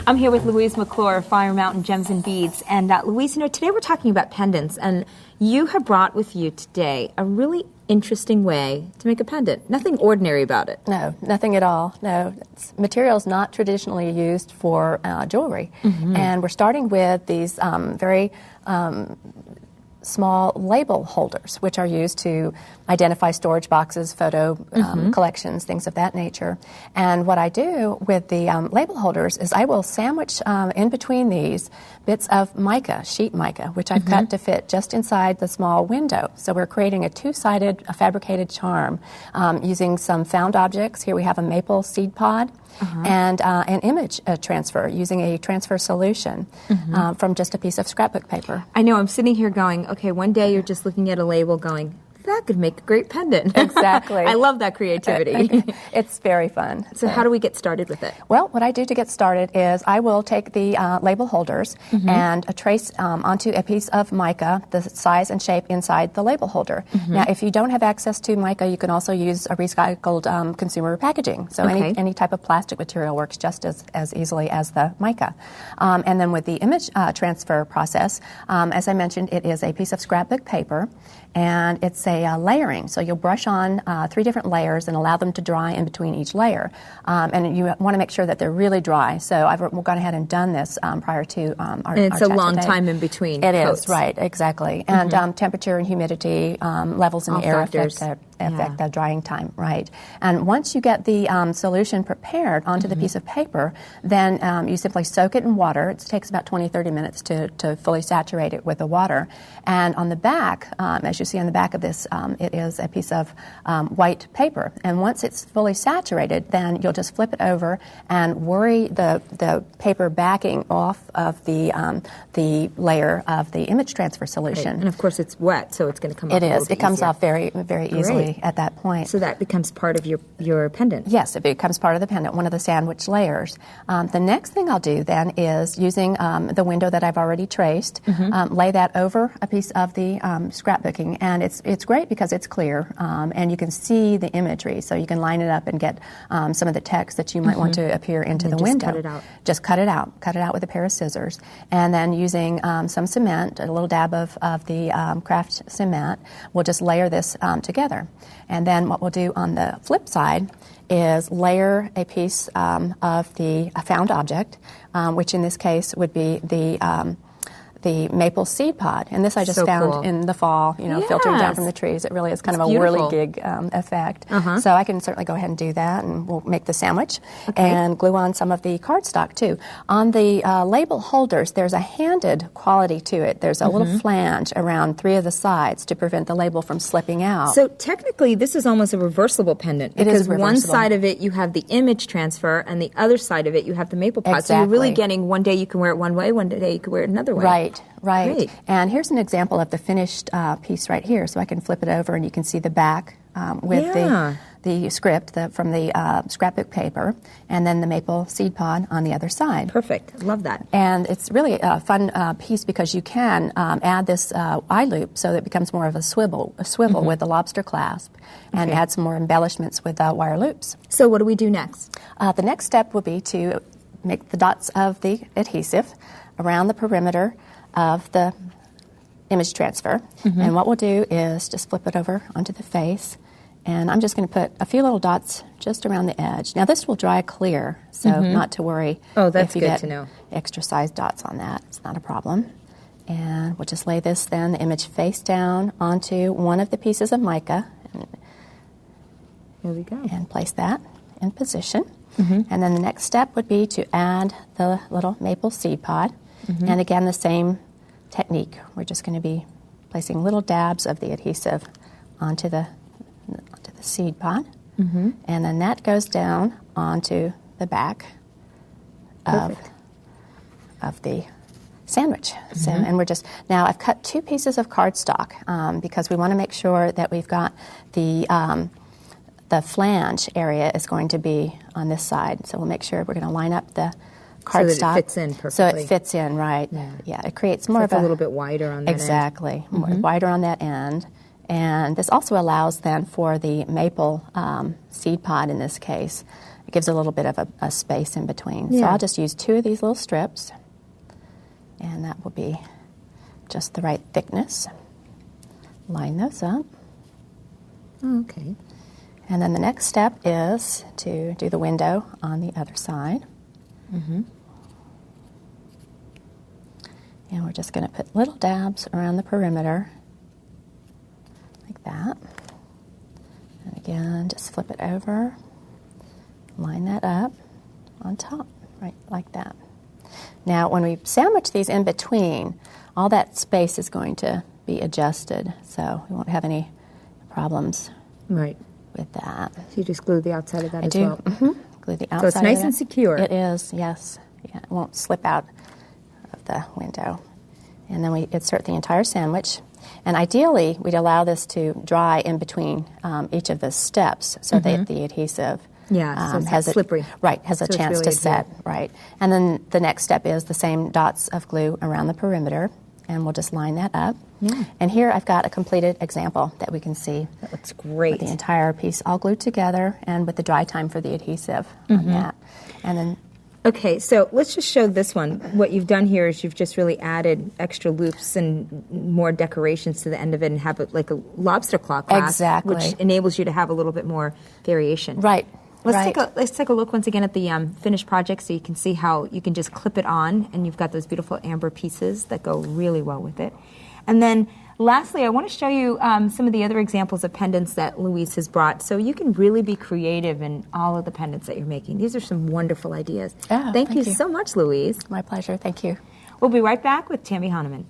I'm here with Louise McClure, Fire Mountain Gems and Beads. And Louise, today we're talking about pendants, and you have brought with you today a really interesting way to make a pendant. Nothing ordinary about it. No, nothing at all. No, materials not traditionally used for jewelry. And we're starting with these very small label holders, which are used to identify storage boxes, photo collections, things of that nature. And what I do with the label holders is I will sandwich in between these bits of mica, sheet mica, which I've cut to fit just inside the small window. So we're creating a two-sided fabricated charm using some found objects. Here we have a maple seed pod. And an image transfer using a transfer solution from just a piece of scrapbook paper. I know, I'm sitting here going, okay, one day you're just looking at a label going, that could make a great pendant. Exactly. I love that creativity. It's very fun. So how do we get started with it? Well, what I do to get started is I will take the label holders and trace onto a piece of mica the size and shape inside the label holder. Now, if you don't have access to mica, you can also use a recycled consumer packaging. So any type of plastic material works just as easily as the mica. And then with the image transfer process, as I mentioned, it is a piece of scrapbook paper, and it's a layering. So you'll brush on 3 different layers and allow them to dry in between each layer. And you want to make sure that they're really dry. So I've gone ahead and done this prior to our And it's our a chat long today. time in between It coats. is, right, exactly. And temperature and humidity levels in All the air factors. affect the drying time, right. And once you get the solution prepared onto the piece of paper, then you simply soak it in water. It takes about 20-30 minutes to fully saturate it with the water. And on the back, as you see on the back of this, it is a piece of white paper. And once it's fully saturated, then you'll just flip it over and worry the paper backing off of the layer of the image transfer solution. Right. And of course it's wet, so it's going to come off It a is. little It bit comes easier. off very, very easily at that point. So that becomes part of your pendant. Yes, it becomes part of the pendant, one of the sandwich layers. The next thing I'll do then is using the window that I've already traced, lay that over a piece of the scrapbooking, and it's great because it's clear and you can see the imagery, so you can line it up and get some of the text that you might want to appear into the window. Cut it out. Just cut it out with a pair of scissors, and then using some cement, a little dab of the craft cement, we'll just layer this together. And then what we'll do on the flip side is layer a piece of the found object, which in this case would be the maple seed pod. And this I just found cool. in the fall, filtering down from the trees. It really is kind of a whirligig effect. So I can certainly go ahead and do that, and we'll make the sandwich and glue on some of the cardstock too. On the label holders, there's a handed quality to it. There's a little flange around 3 of the sides to prevent the label from slipping out. So technically this is almost a reversible pendant, because one side of it you have the image transfer and the other side of it you have the maple pod. Exactly. So you're really getting one day you can wear it one way, one day you can wear it another way. Right. Great. And here's an example of the finished piece right here. So I can flip it over and you can see the back with the script from the scrapbook paper, and then the maple seed pod on the other side. Perfect. I love that. And it's really a fun piece because you can add this eye loop so that it becomes more of a swivel with the lobster clasp, and add some more embellishments with wire loops. So what do we do next? The next step will be to make the dots of the adhesive around the perimeter of the image transfer. And what we'll do is just flip it over onto the face, and I'm just going to put a few little dots just around the edge. Now this will dry clear, so not to worry. Oh, that's if you good get to know. extra sized dots on that. It's not a problem. And we'll just lay this then, the image face down, onto one of the pieces of mica. Here we go. And place that in position. And then the next step would be to add the little maple seed pod. And again, the same technique. We're just going to be placing little dabs of the adhesive onto the seed pod. And then that goes down onto the back of the sandwich. So, and we're just, now I've cut 2 pieces of cardstock because we want to make sure that we've got the flange area is going to be on this side. So we'll make sure we're going to line up the cardstock. So that it fits in perfectly. So it fits in, right. Yeah, it creates more of a little bit wider on that end. More wider on that end. And this also allows then for the maple seed pod in this case it gives a little bit of a space in between. So Yeah. I'll just use 2 of these little strips, and that will be just the right thickness. Line those up. Okay. And then the next step is to do the window on the other side. Mm-hmm. And we're just going to put little dabs around the perimeter, like that. And again, just flip it over, line that up on top, right like that. Now, when we sandwich these in between, all that space is going to be adjusted, so we won't have any problems Right. with that. So you just glue the outside of that I as do. well. Glue the outside. So it's nice of and it. secure. It is, yes. Yeah, it won't slip out of the window. And then we insert the entire sandwich. And ideally, we'd allow this to dry in between each of the steps so that the adhesive Yeah, so it's has not slippery. has a So it's chance really to adherent. set. Right. And then the next step is the same dots of glue around the perimeter. And we'll just line that up. Yeah. And here I've got a completed example that we can see. That looks great. With the entire piece all glued together and with the dry time for the adhesive on that. And then Okay, so let's just show this one. What you've done here is you've just really added extra loops and more decorations to the end of it and have it like a lobster claw clasp, Exactly. which enables you to have a little bit more variation. Right. Let's take a look once again at the finished project so you can see how you can just clip it on and you've got those beautiful amber pieces that go really well with it. And then lastly, I want to show you some of the other examples of pendants that Louise has brought so you can really be creative in all of the pendants that you're making. These are some wonderful ideas. Oh, thank you thank you. so much, Louise. My pleasure. Thank you. We'll be right back with Tammy Hahnemann.